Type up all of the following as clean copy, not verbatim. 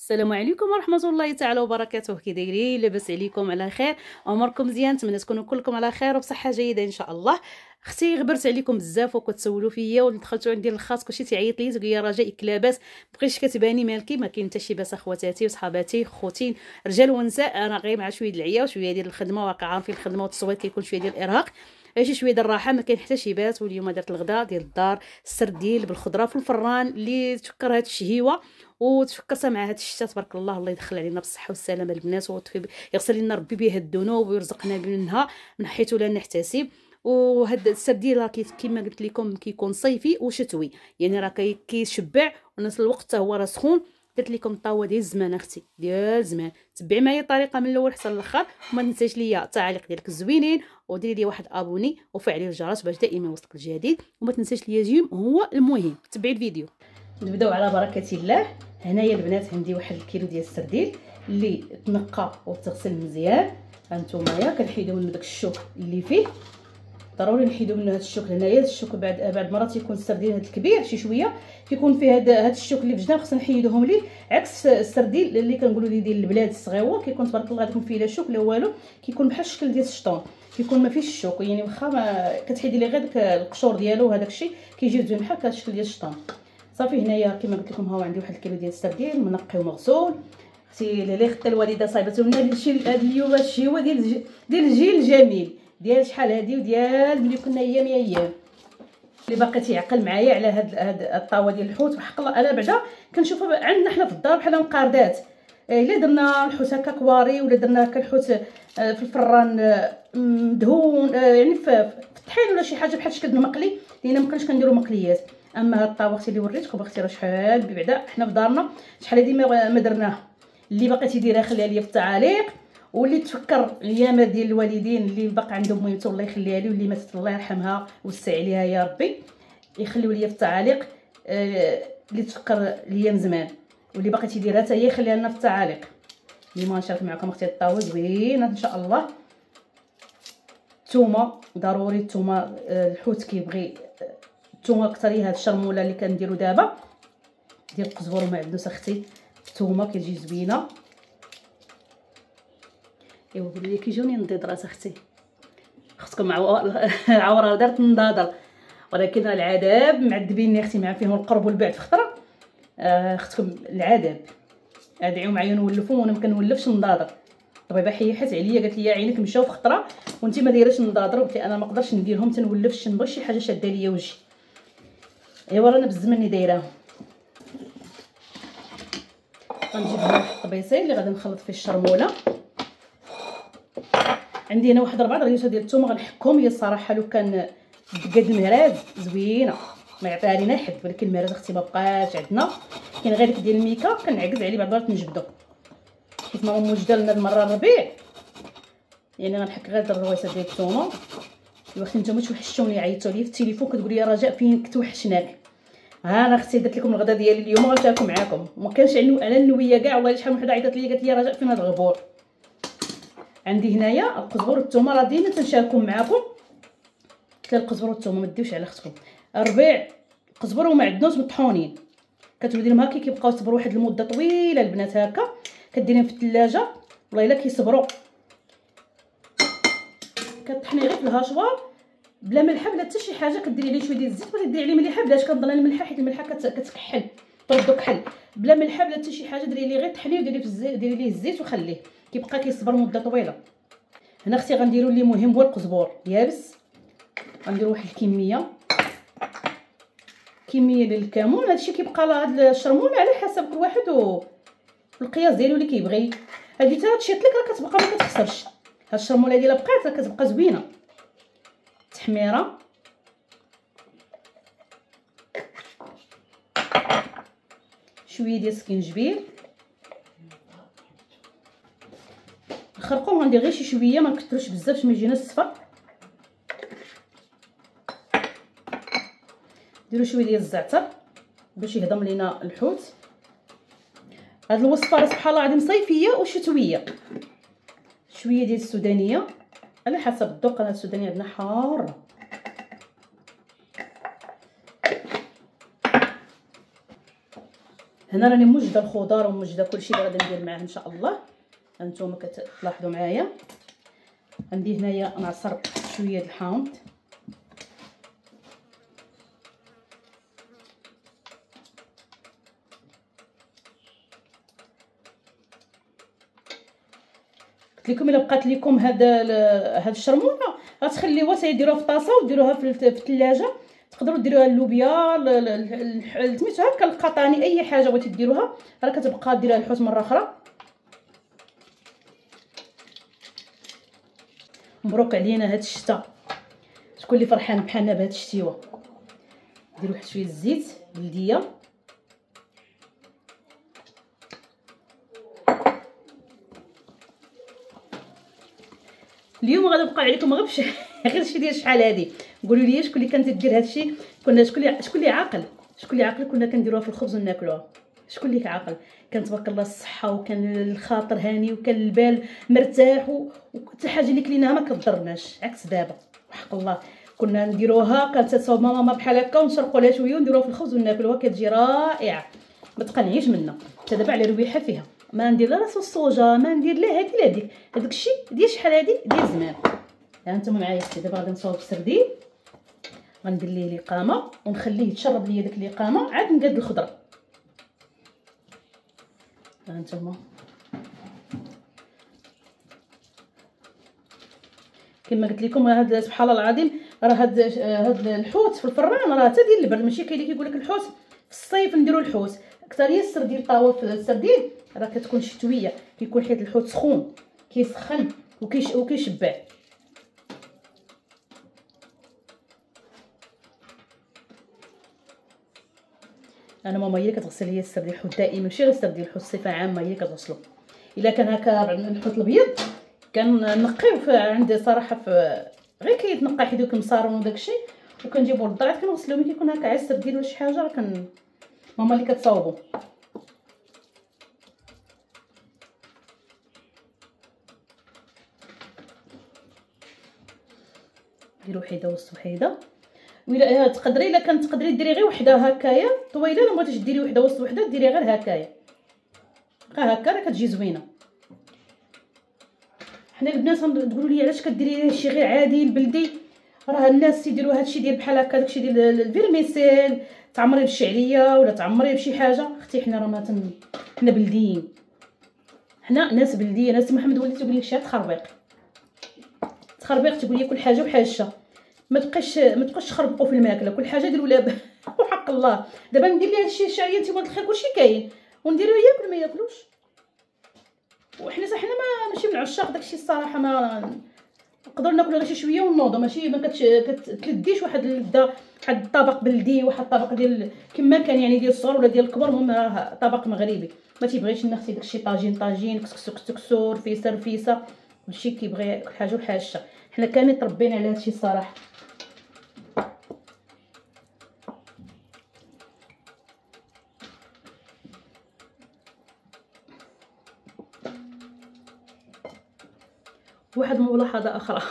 السلام عليكم ورحمه الله تعالى وبركاته. كي دايرين؟ لاباس عليكم؟ على خير؟ اموركم مزيان؟ نتمنى تكونوا كلكم على خير وبصحه جيده ان شاء الله. اختي غبرت عليكم بزاف وكتسولوا فيا ودخلتوا عندي الخاص كلشي تعيط لي تقول لي رجاء لاباس بقيتش كتباني مالكي. ما كاين حتى شي باس اخواتاتي وصحاباتي خوتين رجال ونساء. انا غير مع شويه ديال العيا وشويه ديال الخدمه، واقع عارفين الخدمه والتصويت كيكون شويه ديال الارهاق، شي شويه ديال الراحه. ما كاين حتى شي باس. واليوم درت الغداء ديال الدار، السرديل بالخضره في الفران اللي تفكر هاد الشهيوه وتفكرت مع هاد الشتا. تبارك الله، الله يدخل علينا بالصحه والسلامه البنات يغسل لنا ربي بها الذنوب ويرزقنا منها من حيث لا نحتسب. وهاد السرديل راه كيما قلت لكم كيكون صيفي وشتوي، يعني راه كيشبع ونفس الوقت هو راه سخون. قلت لكم الطاوه ديال الزمان اختي، ديال الزمان. تبعي معايا الطريقه من الاول حتى الاخر، وما تنساش ليا التعليق ديالك الزوينين، وديري لي واحد ابوني وفعلي الجرس باش دائما يوصلك الجديد. وما تنساش ليا جيم هو المهم. تبعي الفيديو. نبداو على بركه الله. هنايا البنات عندي واحد الكيلو ديال السرديل اللي تنقى وتغسل مزيان. هانتوما كنحيدو من داك الشوك اللي فيه، ضروري نحيدو منه هاد الشوك. هنايا الشوك بعد مرات يكون السرديل هاد الكبير شي شويه كيكون فيه هاد الشوك اللي في الجناب، خصنا نحيدوهم ليه. عكس السرديل اللي كنقولوا ليه ديال البلاد الصغيور كيكون تبارك الله يكون فيه لا شوك لا والو، كيكون بحال الشكل ديال الشطون، كيكون ما فيش الشوك. يعني واخا ما كتحيدي ليه غير داك القشور ديالو وهداك الشيء كيجي زوين بحال الشكل ديال الشطون. صافي هنايا كما قلت لكم، ها عندي واحد الكيلو ديال السرديل منقي ومغسول. اختي اللي خدت الوالده صايبته لنا هذا اليوم الشهوه ديال الجيل الجميل، ديال شحال هادي وديال ملي كنا ايام. اللي باقي تيعقل معايا على هاد الطاوه ديال الحوت، وحق الله انا بعدا كنشوفها عندنا حنا في الدار بحال مقاردات. الا درنا الحوت هكا كواري ولا درنا هكا الحوت في الفران مدهون، يعني في الطحين ولا شي حاجه بحال شكل المقلي، لان ما كناش كنديروا مقليات. اما هاد الطاوه اختي اللي وريتكم اختي راه شحال بعدا حنا في دارنا شحال هادي ما درناها. اللي باقي تيديرها خليها ليا في التعاليق، واللي تفكر الايامات ديال الوالدين اللي باقي عندهم ميمته الله يخليها لي، واللي ماتت الله يرحمها ويوسع عليها يا ربي، يخليو ليا في التعاليق. اللي تفكر الايام زمان واللي باقي تيديرها حتى هي خليها لنا في التعاليق. اليوم غنشارك معكم اختي الطاوه زوينه ان شاء الله. الثومه ضروري، الثومه الحوت كيبغي الثومه اكثر. هاد الشرموله اللي كنديرو دابا ديال القزبر ومعدنوس اختي، الثومه كتجي زوينه. ايوا قولوا لي كيجوني نضيد راس اختي، اختكم عوره دارت نضاضر، ولكن العذاب معذبيني اختي مع فيهم القرب والبعد في خطره. اختكم العذاب ادعيو معايا نولفو، وانا ما كنولفش نضاضر. طبيبه حيحت عليا قالت لي عينك مشاو في خطره وانت ما دايراش نضاضر. قلت انا ما نقدرش نديرهم تنولفش، نبغي شي حاجه شاده ليا وجهي. ايوا رانا بالزمن دايراهم. غنجيب هنا واحد الطبيصيل اللي غادي نخلط فيه الشرموله. عندي هنا واحد 4 رغيوشات ديال الثومه غنحكهم. هي الصراحه لو كان دقاد المهراز زوينه ما يعطيها لينا حد، ولكن المهراز اختي ما بقاش عندنا، كاين غير داك ديال الميكا كنعكز عليه بعد مرات نجبدو حيت ما موجوده لنا المره الربيع. يعني غنحك غير الرويسه ديال الثومه. اختي نتوما توحشتوني، عيطتوا لي في التليفون كتقولي يا رجاء فينك توحشناك. ها انا اختي درت لكم الغدا ديالي اليوم غنشاركو معاكم. ما كانش على النويه كاع، والله شحال من وحده عيطت لي قالت لي يا رجاء فين هذا الغبور. عندي هنايا القزبر والثومه راه ديما تنشاركهم معاكم. حتى القزبر والثومه ما ديوش على اختكم. الربيع القزبر ومعدنوس مطحونين كتولي لهم هكا كيبقاو يصبروا واحد المده طويله البنات. هكا كديريهم في الثلاجه والله الا كيصبروا. كطحني غير في الهاشوار بلا ملحه بلا حتى شي حاجه، كديري عليه شويه ديال الزيت ولا ديري عليه مليحه. بلاش كنظن الملحه حيت الملحه كتكحل طردو كحل. بلا ملحه بلا حتى شي حاجه، ديري ليه غير طحنيه وديري في الزيت، ديري ليه الزيت وخليه كيبقى كيصبر مده طويله. هنا اختي غنديروا اللي مهم هو القزبور يابس. غنديروا واحد الكميه ديال الكمون. هادشي كيبقى هاد الشرمونه على حسب كل واحد والقياس ديالو اللي كيبغي. هادي حتى تشيط لك راه كتبقى ما كتخسرش. هاد الشرمونه ديالها بقات راه كتبقى زوينه. تحميره شويه ديال السكينجبير نخرقوه. غندير غير شي شويه ما نكثروش بزاف باش ما يجيناش الصفر. ديروا شويه ديال الزعتر باش يهضم لينا الحوت. هاد الوصفه راه سبحان الله العظيم صيفيه وشتويه. شويه ديال السودانيه على حسب الذوق، انا السودانيه عندنا حاره. هنا راني موجده الخضار وموجده كلشي اللي غادي ندير معاه ان شاء الله. هانتوما كتلاحظوا معايا. عندي هنايا نعصر شويه د الحامض، قلت لكم الا بقات لكم هاد الشرمونه غتخليوها تيديروها في طاسه وديروها في الثلاجه. تقدروا ديروها اللوبيا سميتو هكا القطاني، اي حاجه بغيتي ديروها راه كتبقى ديرها الحوت مره اخرى. مبروك علينا هاد الشتا، شكون اللي فرحان بحالنا بهاد الشتيوه. نديرو واحد شويه الزيت بلديه. اليوم غادي نبقى عليكم غير غير شي ديال شحال هادي. قولوا لي شكون اللي كان تدير هادشي، كنا شكون اللي عاقل، شكون اللي عاقل كنا كنديروها في الخبز وناكلوها. شكون اللي عاقل كان تبارك الله الصحه وكان الخاطر هاني وكان البال مرتاح وحتى حاجه اللي كليناها ما كضرناش، عكس دابا وحق الله كنا نديروها كانت تصاوب ماما بحال هكا ونشرقوا لها شويه ونديروها في الخبز وناكلوها كتجي رائعه ما تقنعيش منا. حتى دابا على ربيحه فيها ما ندير لا راس الصوجه ما ندير لا هادي لا ديك، هذاك الشيء ديال شحال هادي ديال زمان. ها انتم معايا دابا غادي نصاوب السردين، غندير ليه الاقامه ونخليه يتشرب ليا داك الاقامه عاد نقاد الخضره. ها انتم كما قلت لكم هذا سبحان الله العظيم راه هذا الحوت في الفران راه حتى ديال البرد، ماشي كاين اللي كيقول لك الحوت في الصيف نديروا الحوت اكثريه السردين طاوه في السردين راه كتكون شتويه، كيكون حيت الحوت سخون كيسخن وكيشبع. انا ماما هي كتغسل ليا السردين الحوت دائما، ماشي غير السردين الحوت بصفه عامه هي كتغسلو. الا كان هكا الحوت الابيض كنقيو عندي صراحه غير كيتنقى حيت دوك المصارون وداكشي وكنجيبو للدار كنغسلو. ملي كيكون هكا عسر ديال شي حاجه راه ماما اللي كتصاوبو. ديرو وحده وسط وحده، ولا تقدري الا كانت تقدري ديري غير وحده هكايا طويله، لا بغيتيش ديري وحده وسط وحده ديري غير هكايا بقى هكا راه كتجي زوينه. حنا البنات تقولوا لي علاش كديري هادشي غير عادي البلدي، راه الناس يديروا هادشي ديال بحال هكا داكشي ديال الفيرميسيل تعمري بالشعريه ولا تعمري بشي حاجه. اختي حنا راه حنا بلديين، حنا ناس بلديه. ناس محمد وليت تقول لك شي تخربيق تقول لي كل حاجه بحاجتها، ما تبقاش تخربقوا في الماكله كل حاجه ديروا لها وحق الله. دابا ندير ليه هادشي الشعريه انت ولد الخير كلشي كاين ونديرو ياكل ما ياكلوش. وحنا ما ماشي من عشاق داكشي الصراحه، ما نقدروا ناكلوا غير شي شويه ونوضوا، ماشي ما كتلديش واحد الطبق بلدي واحد الطبق ديال كما كان يعني ديال الصغر ولا ديال الكبر. المهم راه طبق مغربي ما تيبغيش نختي داكشي طاجين كسكسو رفيسه كلشي كيبغي كل حاجه وحاجتها. حنا كاملين تربينا على هادشي الصراحه. واحد ملاحظه اخرى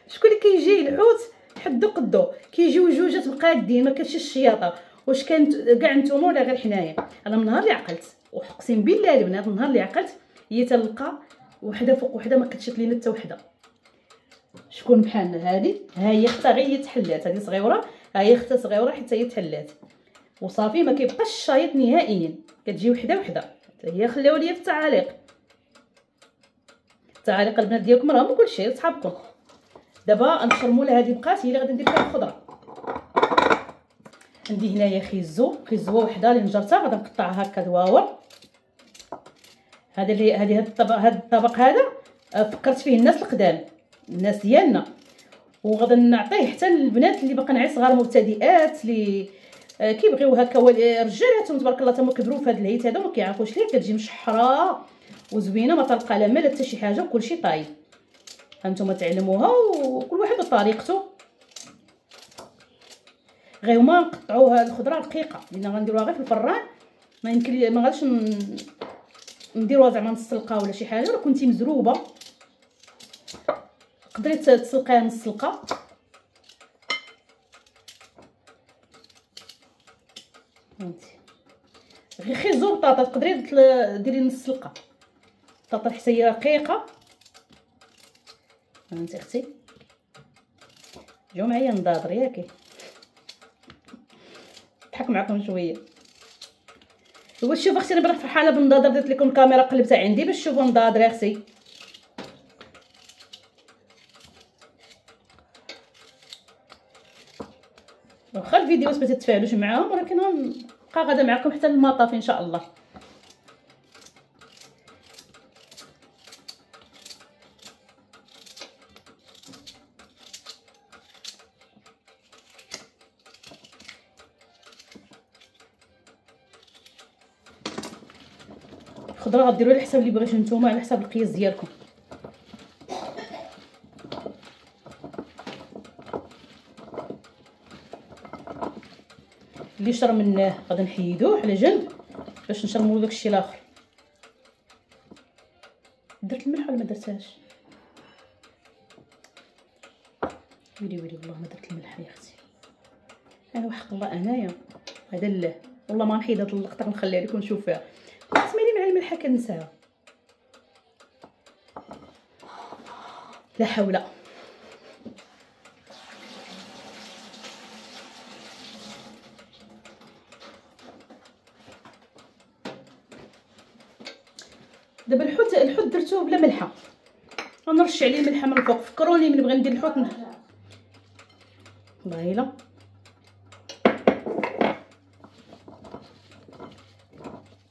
شكون اللي كيجي الحوت حدو قدو كيجيو جوجات مقادين ما كتشش الشياطه. واش كانت كاع نتوما ولا غير حنايا؟ انا من نهار اللي عقلت وحقسم بالله البنات من نهار اللي عقلت هي تلقى وحده فوق وحده ما كتشط لينا حتى وحده. شكون بحالنا هذه؟ ها هي اختها غير تحلات، هذه صغيره ها هي اختها صغيره حتى هي تحلات وصافي ما كيبقاش الشايط نهائيا. كتجي وحده حتى هي. خليوها ليا في التعاليق البنات ديالكم راهم كلشي صحابكم. دابا نشرموا هذه بقات هي اللي غادي ندير فيها الخضره. عندي هنايا خيزوه وحده اللي نجرتها غادي نقطعها هكا دواور. هذا الطبق هذا فكرت فيه الناس القدام الناس ديالنا، وغادي نعطيه حتى للبنات اللي باقيين عيل صغار مبتدئات اللي كيبغيو هكا. رجالاتهم تبارك الله تما كبروا في هذا الهيت هذا وما كيعرفوش ليه كتجي مشحره وزوينه ما تلقى لا مال حتى شي حاجه وكلشي طايب. هانتوما تعلموها وكل واحد بطريقته. غير هما نقطعوها الخضره رقيقه لان غنديروها غير في الفران. ما يمكن ما غاديش نديروها زعما نسلقه ولا شي حاجه. راه كنتي مزروبه تقدري تسلقيها نص سلقه. خيزو بطاطا تقدري ديري نص سلقه بطاطا حتى هي رقيقه. انت اختي جاو معايا نضاضر ياكي نضحك معكم شويه. هو شوف اختي انا بنات فرحانه بالنضاضر، درت لكم الكاميرا قلبتها عندي باش تشوفوا النضاضر يا اختي. واخا الفيديوهات ما تتفاعلوش معاهم ولكن غنبقى غادا معكم حتى المطاف ان شاء الله. الخضره غديروا على حساب اللي بغيتو نتوما، على حساب القياس ديالكم. اللي شرب منه غادي نحيدوه على جنب باش نشرموا داكشي الاخر. درت الملح ولا ما درتهاش؟ ويلي والله ما درت الملح يا اختي. انا وحق الله انايا هذا لا والله ما نحيد هاد اللقطه نخليها لكم نشوف فيها. سميلي مع الملحه كنساها. لا حول. دابا الحوت درتوه بلا ملحه، غنرش عليه ملحه من الفوق. فكروني من بغي ندير الحوت والله الا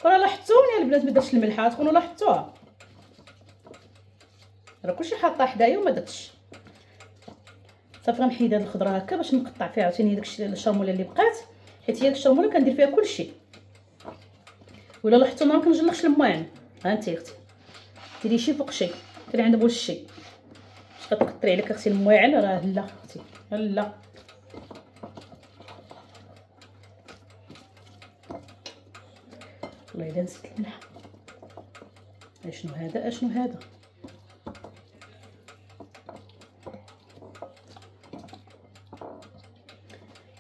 راه لاحظتوني البنات ما درتش الملحه، تكونوا لاحظتوها راه كلشي حاطه حدايا وما درتش. صافي غنحيد هاد الخضره هكا باش نقطع فيها عاوتاني داكشي الشرموله اللي بقات، حيت هي ديك الشرموله كندير فيها كلشي. ولا لاحظتوا ما كنجلخش الماعن. ها انت اختي ديري شي فوق شي كان عند بوش شي باش كتقطري عليك اختي المواعن. راه لا اختي لا والله الا نسيت الملح. اشنو هذا اشنو هذا؟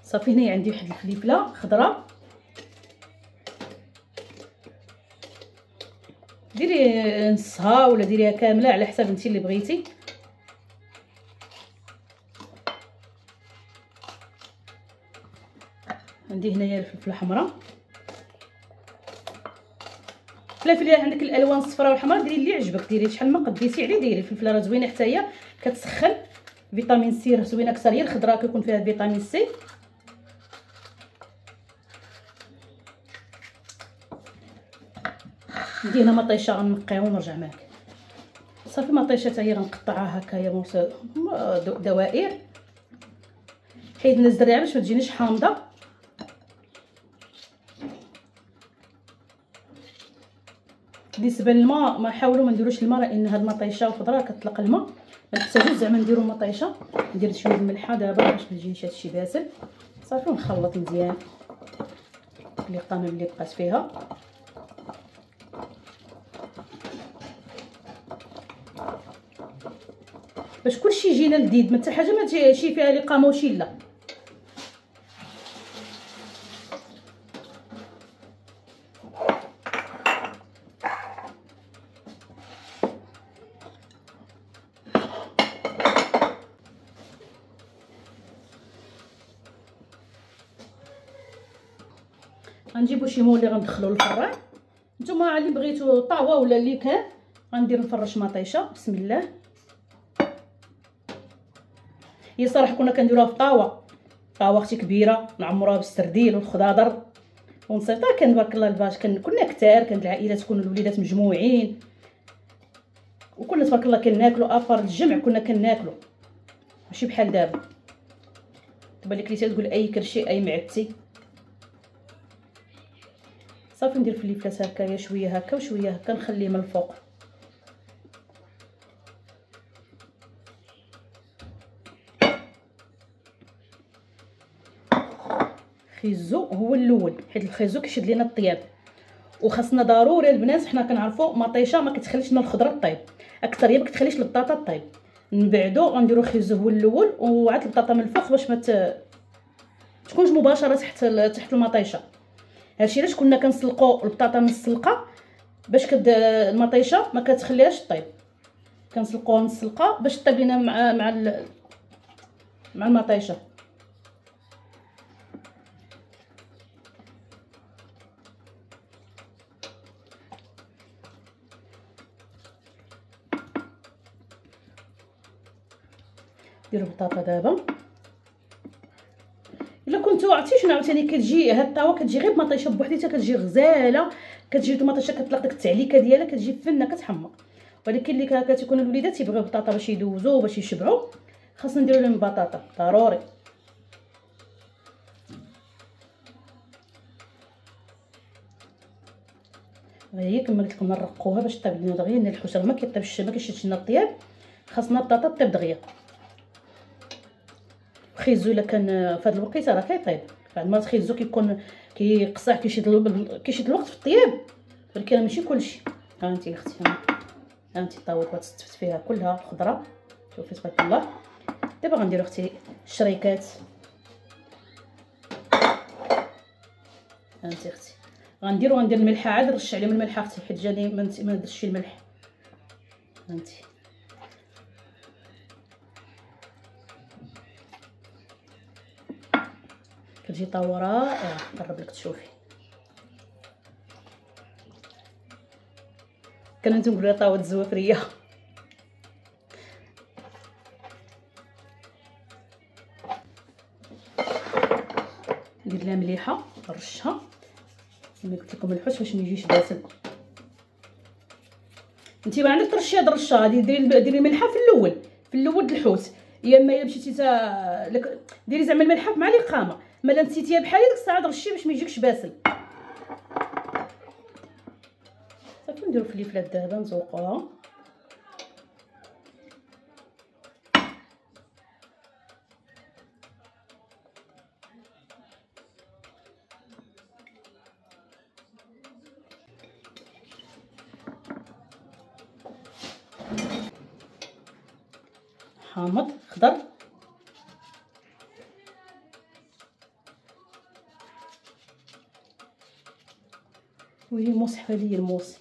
صافي هنا عندي واحد الفليفله خضراء، ديري نصها ولا ديريها كامله على حسب انت اللي بغيتي. عندي هنايا الفلفله حمراء. الفلفله عندك الالوان الصفراء والحمراء ديري اللي عجبك، ديري شحال ما قديتي عليه ديري. الفلفله راه زوينه حتى هي كتسخن، فيتامين سي راه زوينه اكثر. هي الخضراء كيكون فيها فيتامين سي. ندي هنا مطيشه غنقيها ونرجع معاك. صافي مطيشه حتى هي غنقطعها هكايا دوائر، حيت نزرعها باش ما تجينيش حامضه. بالنسبه للماء ما حاولوا ما نديروش الماء، لان هاد المطيشه والخضره كتطلق الماء، ما نحتاجوش زعما نديرو مطيشه. ندير شويه الملحه دابا باش ما يجينيش هادشي باسل. صافي ونخلط مزيان اللي قامه اللي بقات فيها. باش كلشي يجينا لذيذ، ما حتى حاجه ما تجي فيها اللي قامه وشي لا. غنجيبو شي مول اللي غندخلو للفران. نتوما اللي بغيتو طاوه ولا اللي كان غندير نفرش مطيشه. بسم الله. هي صراحه كنا كنديروها في طاوه اختي كبيره نعمروها بالسردين والخضاضر ونصيفطها. كان تبارك الله الباش كنا كثار، كانت العائلات تكون الوليدات مجموعين وكنا تبارك الله كناكلوا افر الجمع. كنا كناكلوا ماشي بحال دابا. دابا اللي كليتي تقول اي كرشي اي معدتي. صافي ندير فليفلات هكايا شويه هكا وشويه هكا نخليه من الفوق. خيزو هو الاول حيت الخيزو كيشد لينا الطياب، وخاصنا ضروري البنات حنا كنعرفوا مطيشه ما كتخليش لنا الخضره طيب اكثر، هي ما كتخليش البطاطا طيب. من بعدو غنديروا خيزو هو الاول وعاد البطاطا من الفوق باش ما تكونش مباشره تحت المطيشه. هادشي علاش كنا كنسلقوا البطاطا من السلقه باش المطيشه ما كتخليهاش طيب، كنسلقوها من السلقه باش طيب لينا مع المطيشه. ديروا البطاطا دابا. الا كنتو عرفتي شنو عاوتاني كتجي هاد الطاوه كتجي غير بمطيشه بوحديتها، كتجي غزاله، كتجي المطيشه كتطلق ديك التعليكه ديالها، كتجي فنه كتحمق. ولكن اللي كتكون الوليدات تيبغيو البطاطا باش يدوزو باش يشبعوا، خاصنا نديروا لهم البطاطا ضروري. هي كما قلت لكم نرقوها باش طيب لنا دغيا، نلحوش راه ما كيطيبش، ما كيشدش لنا الطياب، خاصنا البطاطا طيب دغيا. خيزو الا كان في هذا الوقيته راه كيطيب، بعد ما خيزو كيكون كيقصح كيشد الوقت في الطياب، ولكن ماشي كلشي. ها انت اختي، ها انت الطاوه تستفت فيها كلها خضره، شوفي تبارك الله. دابا غنديرو اختي الشريكات. ها انت اختي غندير الملحه، عاد نرش عليهم الملحه اختي حيت جاني ما درتش الملح. ها انت كتجي طاوه رائعه، نقرب لك تشوفي. كنتو نقولوا طاوه الزوافريه. ندير لها مليحه نرشها كما قلت لكم الحوت باش ما يجيش باسل. انت ما عندك ترشي هاد الرشه هادي، ديري الملحه في الاول د الحوت، يا اما الا مشيتي ديري زعما الملحه مع الاقامه، مالا نسيتيها بحال ديك الساعه رشي باش ما يجيكش باسل. صافي نديرو فليفلات دابا نزوقوها. حامض خضر، ويلي الموس حفا ليا الموس،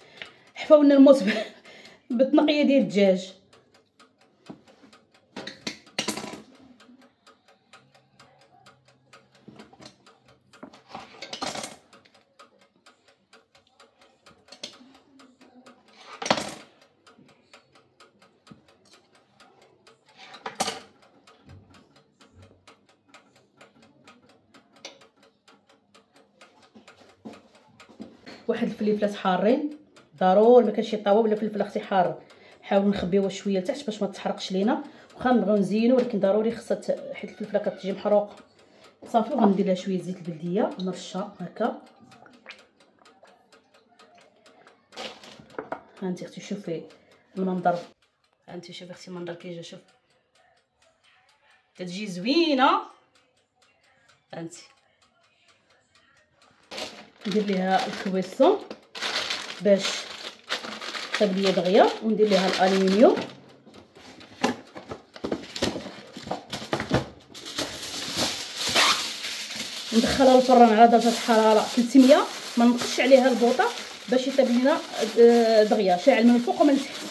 حفاولنا الموس بالتنقيه ديال الدجاج. واحد الفليفلات حارين ضروري، ما كانش شي طاوه ولا فلفل اختي حار، نحاولوا نخبيوها شويه لتحت باش ما تحرقش لينا، واخا نبغيو نزينو ولكن ضروري خاصها حيت الفلفله كتجي محروقه. صافي وغندير لها شويه زيت البلديه نرشها هكا. ها انت اختي شوفي المنظر، ها انت شوفي اختي المنظر كي جا، شوف كتجي زوينه. ها انت ندير ليها الكويسون باش طيب ليا دغيا، وندير ليها الالومنيوم ندخلها للفران على درجه حراره 300، ما نقصش عليها البوطه باش يطيب لينا دغيا، شاعل من الفوق ومن التحت.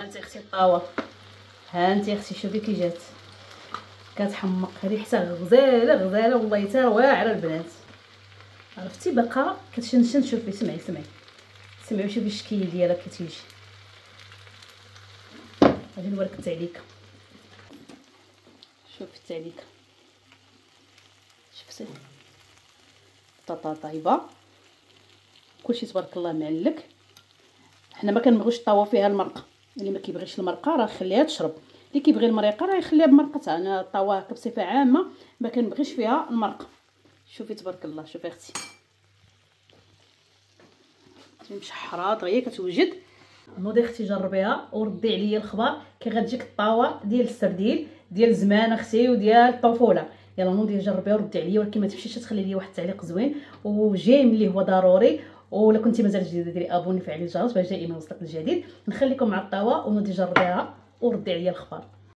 هانتي اختي الطاوه، هانتي اختي شوفي كي جات كتحمق، ريحتها غزاله غزاله والله حتى واعره البنات. عرفتي باقا كتشنشن، شوفي سمعي شوفي الشكل ديالها كتيجي. غادي نوريك التعليكه، شوفي التعليكه، شفتي بطاطا طايبه كلشي تبارك الله معلك. حنا ما كنبغيوش الطاوه فيها المرقه، اللي ما كيبغيش المرقه راه خليها تشرب، اللي كيبغي المريقه راه يخليها بمرقتها. انا الطاوه بصفه عامه ما كنبغيش فيها المرقه. شوفي تبارك الله، شوفي اختي مشحره دغيا كتوجد. نوضي اختي جربيها وردي عليا الخبر كي غتجيك الطاوه ديال السرديل ديال زمان اختي وديال الطفوله. يلا نوضي جربيها وردي عليا، ولكن ما تمشيش تخلي لي واحد التعليق زوين وجيم اللي هو ضروري. ولا كنتي مازال جديده ديري ابوني، فعلي الجرس باش دائما يوصلك الجديد. نخليكم مع الطاوه ونوضي جربيها وردي عليا الخبر.